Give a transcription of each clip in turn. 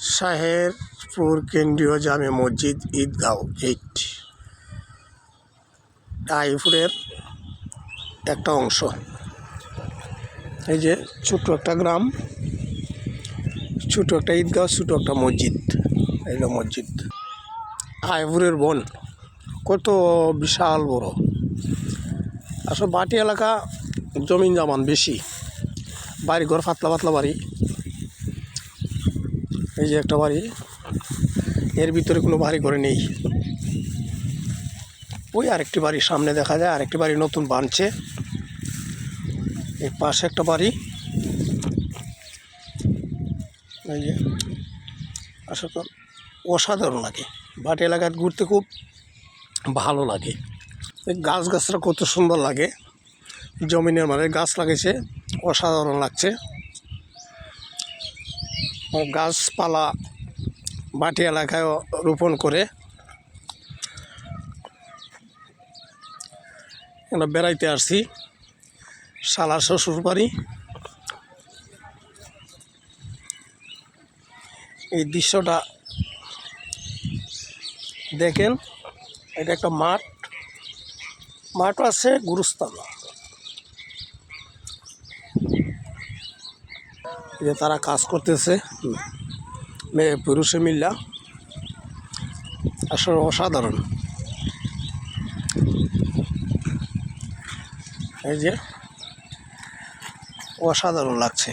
শাহেরপুর কেন্দ্রীয় জামে মসজিদ ঈদগাঁও গেট আইফুরের একটা অংশ। এই যে ছোট্ট একটা গ্রাম, ছোটো একটা ঈদগাঁও, ছোটো একটা মসজিদ। এইটা মসজিদ। আইফুরের বন কত বিশাল বড়। আসলে বাটি এলাকা জমিন জামান বেশি, বাড়িঘর পাতলা পাতলা বাড়ি। এই যে একটা বাড়ি, এর ভিতরে কোনো বাড়ি ঘরে নেই। ওই আরেকটি বাড়ি সামনে দেখা যায়, আরেকটি বাড়ি নতুন বানছে। এই পাশে একটা বাড়ি। এই যে আসলে অসাধারণ লাগে, বাটি এলাকায় ঘুরতে খুব ভালো লাগে। এই গাছগাছরা কত সুন্দর লাগে, জমিনের মানে গাছ লাগাইছে, অসাধারণ লাগছে। গাছপালা বাটি এলাকায় রোপণ করে আমরা বেড়াইতে আসছি। শালার শ্বশুর বাড়ি। এই দৃশ্যটা দেখেন, এটা একটা মাঠ আছে, গুরুস্থান। যে তারা কাজ করতেছে মেয়ে পুরুষে মিল্লা, আসলে অসাধারণ। এই যে অসাধারণ লাগছে।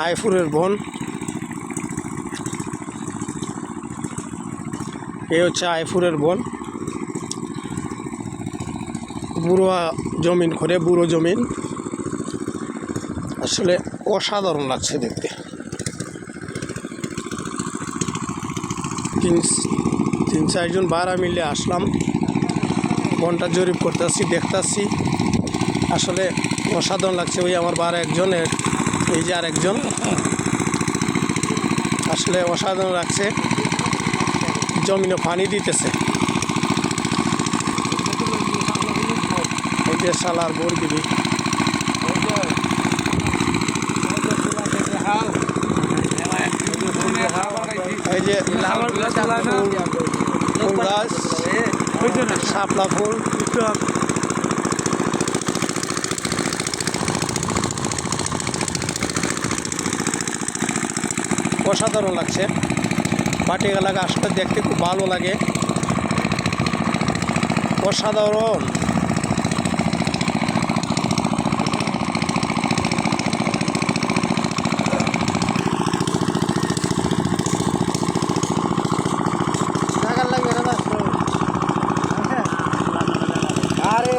আইফুরের বন, এই হচ্ছে আইফুরের বন। বুড়ো জমিন করে, বুড়ো জমিন, আসলে অসাধারণ লাগছে দেখতে। তিন চারজন বারা মিলে আসলাম, বনটা জরিপ করতেছি, দেখতেছি। আসলে অসাধারণ লাগছে। ওই আমার বারা একজন, এই যে আরেকজন, আসলে অসাধারণ লাগছে। জমিনে পানি দিতেছে। এই যে শালার বরগিরি, এই যে ফুল গাছ, শাপলা ফুল, অসাধারণ লাগছে। বাটি এলাকা আসলে দেখতে খুব ভালো লাগে, অসাধারণ। আরে